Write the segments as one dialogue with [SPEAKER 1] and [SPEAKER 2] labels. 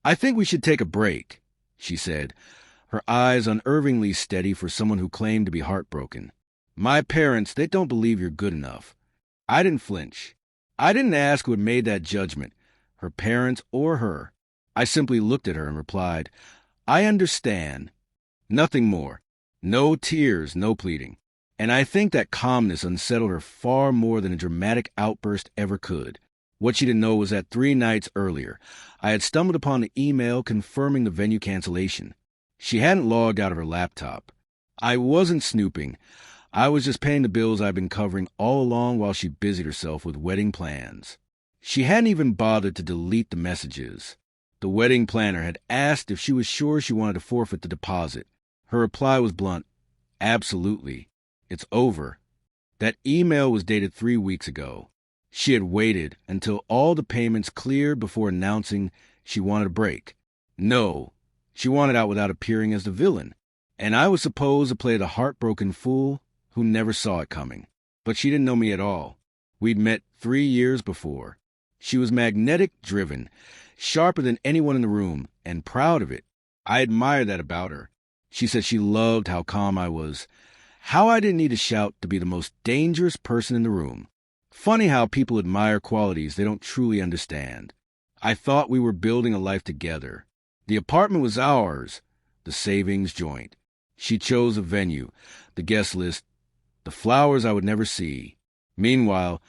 [SPEAKER 1] "I think we should take a break," she said, her eyes unervingly steady for someone who claimed to be heartbroken. "My parents, they don't believe you're good enough." I didn't flinch. I didn't ask who had made that judgment, her parents or her. I simply looked at her and replied, "I understand." Nothing more. No tears, no pleading. And I think that calmness unsettled her far more than a dramatic outburst ever could. What she didn't know was that 3 nights earlier, I had stumbled upon the email confirming the venue cancellation. She hadn't logged out of her laptop. I wasn't snooping. I was just paying the bills I'd been covering all along while she busied herself with wedding plans. She hadn't even bothered to delete the messages. The wedding planner had asked if she was sure she wanted to forfeit the deposit. Her reply was blunt, "Absolutely. It's over." That email was dated 3 weeks ago. She had waited until all the payments cleared before announcing she wanted a break. No, she wanted out without appearing as the villain. And I was supposed to play the heartbroken fool who never saw it coming. But she didn't know me at all. We'd met 3 years before. She was magnetic driven, sharper than anyone in the room, and proud of it. I admired that about her. She said she loved how calm I was, how I didn't need to shout to be the most dangerous person in the room. Funny how people admire qualities they don't truly understand. I thought we were building a life together. The apartment was ours, the savings joint. She chose a venue, the guest list, the flowers I would never see. Meanwhile,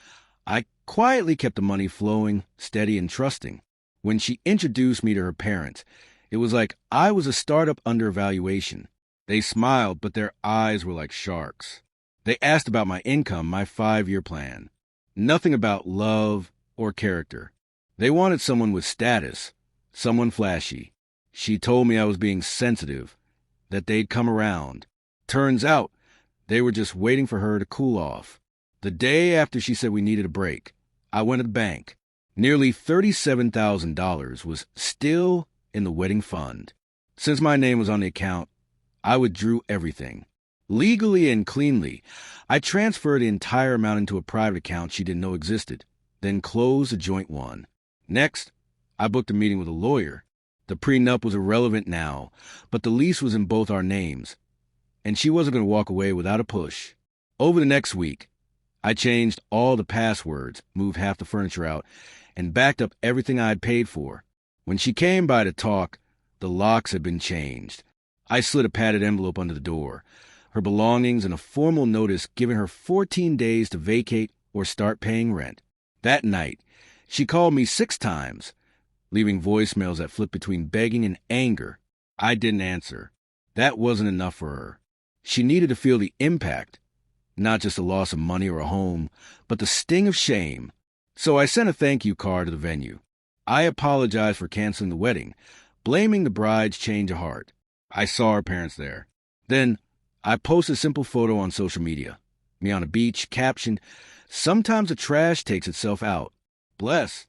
[SPEAKER 1] I quietly kept the money flowing, steady and trusting. When she introduced me to her parents, it was like I was a startup under evaluation. They smiled, but their eyes were like sharks. They asked about my income, my 5-year plan. Nothing about love or character. They wanted someone with status, someone flashy. She told me I was being sensitive, that they'd come around. Turns out, they were just waiting for her to cool off. The day after she said we needed a break, I went to the bank. Nearly $37,000 was still in the wedding fund. Since my name was on the account, I withdrew everything. Legally and cleanly, I transferred the entire amount into a private account she didn't know existed, then closed a joint one. Next, I booked a meeting with a lawyer. The prenup was irrelevant now, but the lease was in both our names, and she wasn't going to walk away without a push. Over the next week, I changed all the passwords, moved half the furniture out, and backed up everything I had paid for. When she came by to talk, the locks had been changed. I slid a padded envelope under the door, her belongings and a formal notice giving her 14 days to vacate or start paying rent. That night, she called me 6 times, leaving voicemails that flipped between begging and anger. I didn't answer. That wasn't enough for her. She needed to feel the impact, not just the loss of money or a home, but the sting of shame. So I sent a thank you card to the venue. I apologized for canceling the wedding, blaming the bride's change of heart. I saw her parents there. Then I posted a simple photo on social media. Me on a beach, captioned, "Sometimes the trash takes itself out. Bless."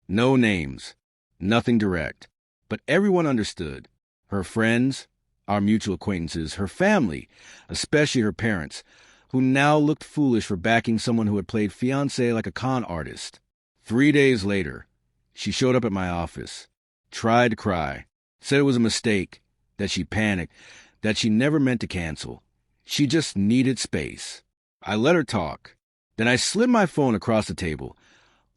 [SPEAKER 1] No names. Nothing direct. But everyone understood. Her friends, our mutual acquaintances, her family, especially her parents, who now looked foolish for backing someone who had played fiancé like a con artist. 3 days later, she showed up at my office, tried to cry, said it was a mistake, that she panicked, that she never meant to cancel. She just needed space. I let her talk. Then I slid my phone across the table,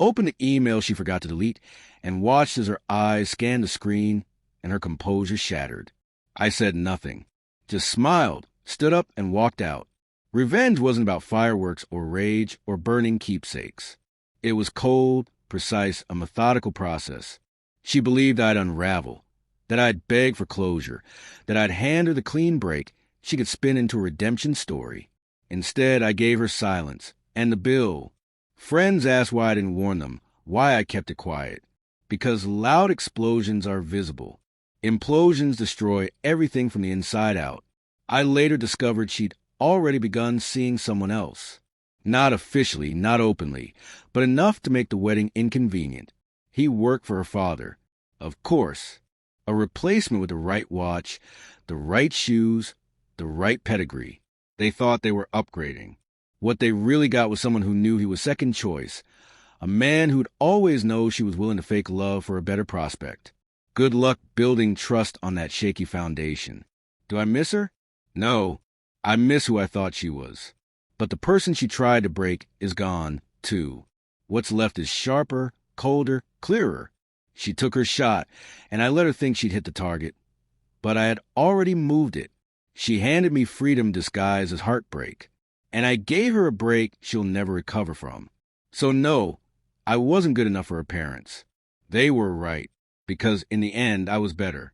[SPEAKER 1] opened the email she forgot to delete, and watched as her eyes scanned the screen and her composure shattered. I said nothing, just smiled, stood up, and walked out. Revenge wasn't about fireworks or rage or burning keepsakes. It was cold, precise, a methodical process. She believed I'd unravel, that I'd beg for closure, that I'd hand her the clean break she could spin into a redemption story. Instead, I gave her silence and the bill. Friends asked why I didn't warn them, why I kept it quiet. Because loud explosions are visible. Implosions destroy everything from the inside out. I later discovered she'd already begun seeing someone else. Not officially, not openly, but enough to make the wedding inconvenient. He worked for her father. Of course. A replacement with the right watch, the right shoes, the right pedigree. They thought they were upgrading. What they really got was someone who knew he was second choice, a man who'd always know she was willing to fake love for a better prospect. Good luck building trust on that shaky foundation. Do I miss her? No, I miss who I thought she was. But the person she tried to break is gone, too. What's left is sharper, colder, clearer. She took her shot, and I let her think she'd hit the target. But I had already moved it. She handed me freedom disguised as heartbreak. And I gave her a break she'll never recover from. So no, I wasn't good enough for her parents. They were right, because in the end I was better.